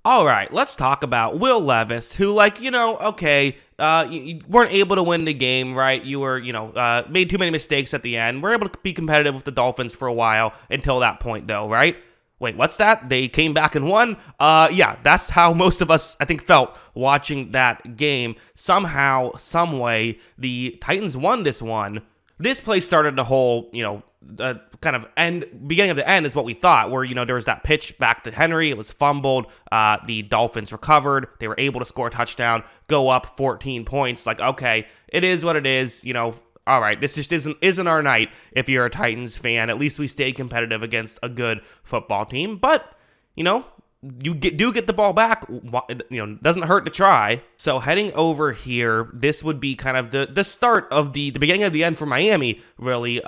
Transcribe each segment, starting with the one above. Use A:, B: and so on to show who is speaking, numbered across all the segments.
A: All right, let's talk about Will Levis, who, okay, you weren't able to win the game, right? You were, made too many mistakes at the end. We're able to be competitive with the Dolphins for a while until that point, though, right? Wait, what's that? They came back and won? Yeah, that's how most of us, I think, felt watching that game. Somehow, some way, the Titans won this one. This play started the whole, kind of beginning of the end is what we thought, where, there was that pitch back to Henry. It was fumbled. The Dolphins recovered. They were able to score a touchdown, go up 14 points. Like, okay, it is what it is. All right, this just isn't our night if you're a Titans fan. At least we stayed competitive against a good football team. But, you do get the ball back, doesn't hurt to try. So heading over here, this would be kind of the start of the beginning of the end for Miami, really.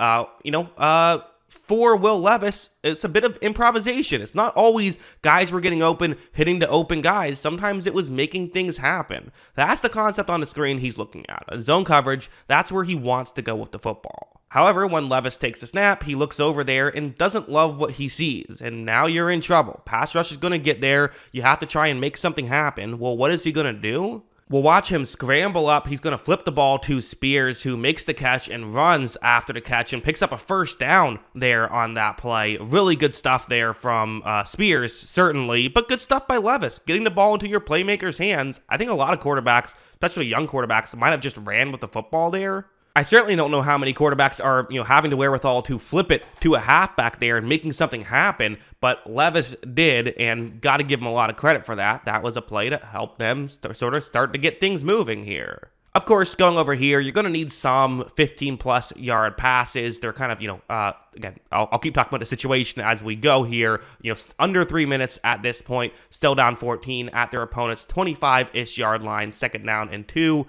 A: For Will Levis, it's a bit of improvisation. It's not always guys were getting open, hitting to open guys. Sometimes it was making things happen. That's the concept on the screen he's looking at. Zone coverage, that's where he wants to go with the football. However, when Levis takes a snap, he looks over there and doesn't love what he sees. And now you're in trouble. Pass rush is going to get there. You have to try and make something happen. Well, what is he going to do? We'll watch him scramble up. He's going to flip the ball to Spears, who makes the catch and runs after the catch and picks up a first down there on that play. Really good stuff there from Spears, certainly, but good stuff by Levis. Getting the ball into your playmaker's hands. I think a lot of quarterbacks, especially young quarterbacks, might have just ran with the football there. I certainly don't know how many quarterbacks are, having the wherewithal to flip it to a halfback there and making something happen, but Levis did, and got to give him a lot of credit for that. That was a play to help them sort of start to get things moving here. Of course, going over here, you're going to need some 15-plus yard passes. They're kind of, again, I'll keep talking about the situation as we go here. Under 3 minutes at this point, still down 14 at their opponent's 25-ish yard line, second down and 2.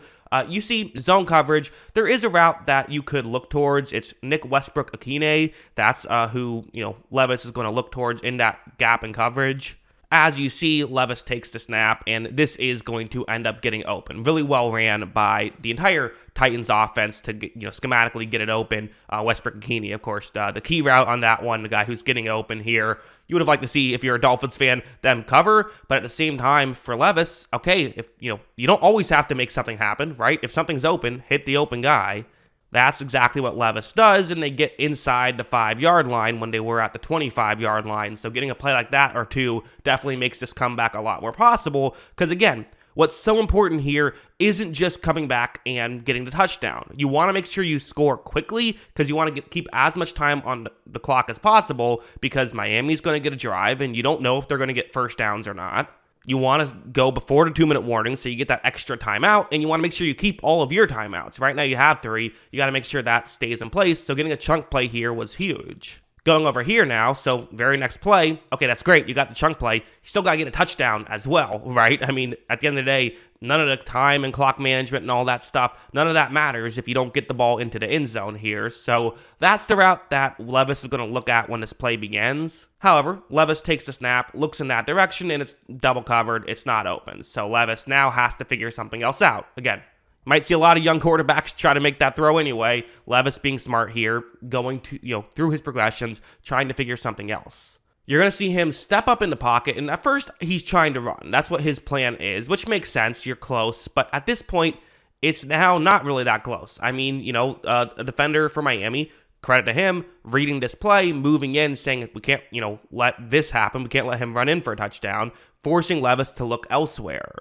A: You see zone coverage. There is a route that you could look towards. It's Nick Westbrook-Akine. That's who, Levis is going to look towards in that gap in coverage. As you see, Levis takes the snap, and this is going to end up getting open. Really well ran by the entire Titans offense to get, schematically get it open. Westbrook-Akine, of course, the key route on that one, the guy who's getting open here. You would have liked to see, if you're a Dolphins fan, them cover, but at the same time, for Levis, okay, if you don't always have to make something happen, right? If something's open, hit the open guy. That's exactly what Levis does, and they get inside the 5-yard line when they were at the 25-yard line. So getting a play like that or two definitely makes this comeback a lot more possible, because again, what's so important here isn't just coming back and getting the touchdown. You want to make sure you score quickly, because you want to keep as much time on the clock as possible, because Miami's going to get a drive, and you don't know if they're going to get first downs or not. You want to go before the 2-minute warning, so you get that extra timeout, and you want to make sure you keep all of your timeouts. Right now you have 3. You got to make sure that stays in place, so getting a chunk play here was huge. Going over here now, so very next play, okay, that's great, you got the chunk play, you still got to get a touchdown as well, right? I mean, at the end of the day, none of the time and clock management and all that stuff, none of that matters if you don't get the ball into the end zone here. So that's the route that Levis is going to look at when this play begins. However, Levis takes the snap, looks in that direction, and it's double covered, it's not open. So Levis now has to figure something else out. Again, might see a lot of young quarterbacks try to make that throw anyway. Levis being smart here, going to, through his progressions, trying to figure something else. You're going to see him step up in the pocket, and at first, he's trying to run. That's what his plan is, which makes sense. You're close, but at this point, it's now not really that close. I mean, a defender for Miami, credit to him, reading this play, moving in, saying we can't, let this happen. We can't let him run in for a touchdown, forcing Levis to look elsewhere.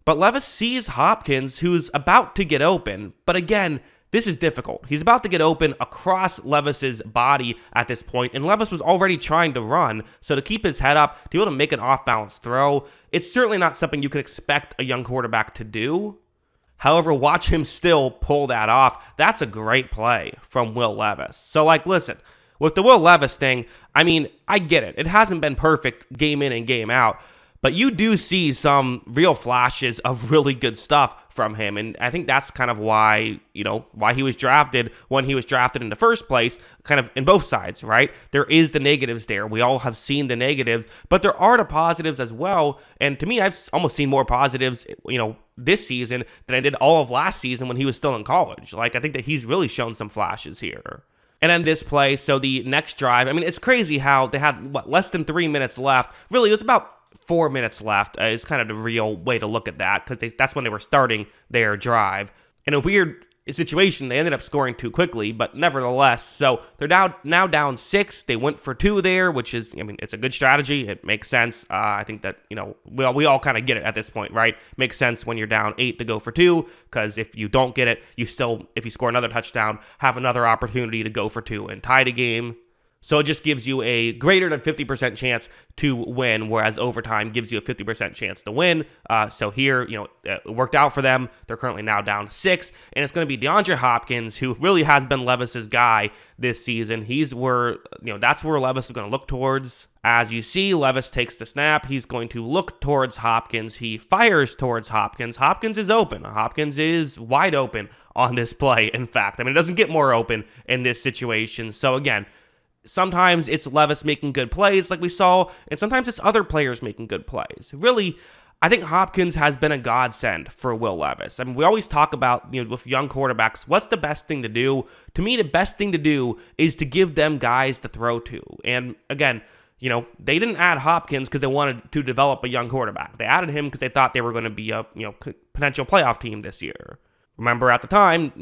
A: But Levis sees Hopkins, who's about to get open. But again, this is difficult. He's about to get open across Levis's body at this point, and Levis was already trying to run. So to keep his head up, to be able to make an off-balance throw, it's certainly not something you could expect a young quarterback to do. However, watch him still pull that off. That's a great play from Will Levis. So, listen, with the Will Levis thing, I mean, I get it. It hasn't been perfect game in and game out. But you do see some real flashes of really good stuff from him. And I think that's kind of why, why he was drafted when he was drafted in the first place, kind of in both sides, right? There is the negatives there. We all have seen the negatives, but there are the positives as well. And to me, I've almost seen more positives, this season than I did all of last season when he was still in college. I think that he's really shown some flashes here. And then this play, so the next drive, I mean, it's crazy how they had, less than 3 minutes left. Really, it was about 4 minutes left is kind of the real way to look at that, because that's when they were starting their drive. In a weird situation, they ended up scoring too quickly, but nevertheless, so they're now down 6. They went for 2 there, which is, I mean, it's a good strategy. It makes sense. I think that, we all kind of get it at this point, right? Makes sense when you're down 8 to go for 2, because if you don't get it, if you score another touchdown, have another opportunity to go for 2 and tie the game. So it just gives you a greater than 50% chance to win, whereas overtime gives you a 50% chance to win. So here, it worked out for them. They're currently now down 6, and it's going to be DeAndre Hopkins, who really has been Levis's guy this season. That's where Levis is going to look towards. As you see, Levis takes the snap. He's going to look towards Hopkins. He fires towards Hopkins. Hopkins is open. Hopkins is wide open on this play, in fact. I mean, it doesn't get more open in this situation. So again, sometimes it's Levis making good plays like we saw, and sometimes it's other players making good plays. Really, I think Hopkins has been a godsend for Will Levis. I mean, we always talk about, with young quarterbacks, what's the best thing to do? To me, the best thing to do is to give them guys to throw to. And again, they didn't add Hopkins because they wanted to develop a young quarterback. They added him because they thought they were going to be a, potential playoff team this year. Remember, at the time,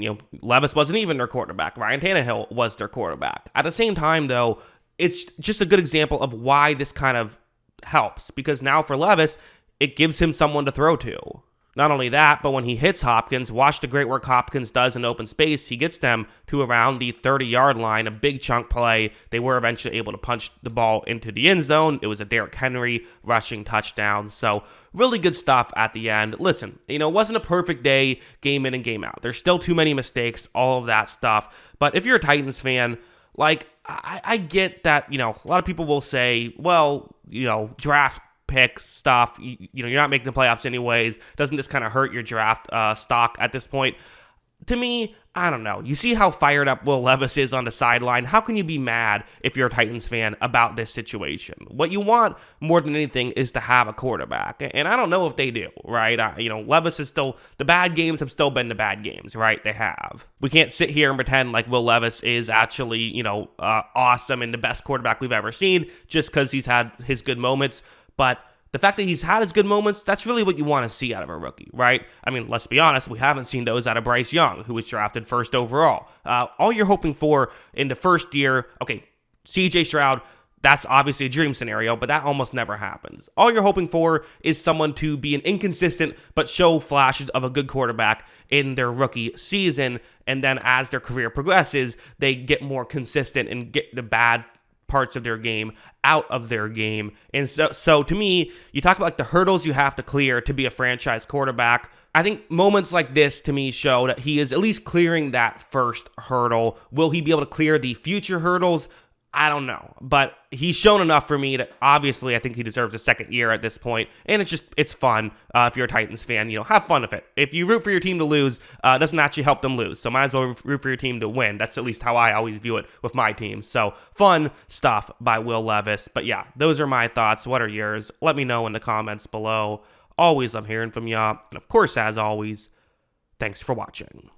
A: Levis wasn't even their quarterback. Ryan Tannehill was their quarterback. At the same time, though, it's just a good example of why this kind of helps. Because now for Levis, it gives him someone to throw to. Not only that, but when he hits Hopkins, watch the great work Hopkins does in open space. He gets them to around the 30-yard line, a big chunk play. They were eventually able to punch the ball into the end zone. It was a Derrick Henry rushing touchdown. So really good stuff at the end. Listen, it wasn't a perfect day, game in and game out. There's still too many mistakes, all of that stuff. But if you're a Titans fan, I get that, a lot of people will say, well, draft pick stuff, you're not making the playoffs anyways. Doesn't this kind of hurt your draft stock at this point? To me, I don't know. You see how fired up Will Levis is on the sideline. How can you be mad if you're a Titans fan about this situation? What you want more than anything is to have a quarterback. And I don't know if they do, right? Levis is still, the bad games have still been the bad games, right? They have. We can't sit here and pretend like Will Levis is actually, awesome and the best quarterback we've ever seen just because he's had his good moments. But the fact that he's had his good moments, that's really what you want to see out of a rookie, right? I mean, let's be honest, we haven't seen those out of Bryce Young, who was drafted first overall. All you're hoping for in the first year, okay, CJ Stroud, that's obviously a dream scenario, but that almost never happens. All you're hoping for is someone to be an inconsistent but show flashes of a good quarterback in their rookie season, and then as their career progresses, they get more consistent and get the bad parts of their game out of their game. And so to me, you talk about the hurdles you have to clear to be a franchise quarterback. I think moments like this to me show that he is at least clearing that first hurdle. Will he be able to clear the future hurdles? I don't know, but he's shown enough for me that obviously I think he deserves a second year at this point, and it's fun if you're a Titans fan. Have fun with it. If you root for your team to lose, it doesn't actually help them lose, so might as well root for your team to win. That's at least how I always view it with my team. So fun stuff by Will Levis. But yeah, those are my thoughts. What are yours? Let me know in the comments below. Always love hearing from y'all, and of course, as always, thanks for watching.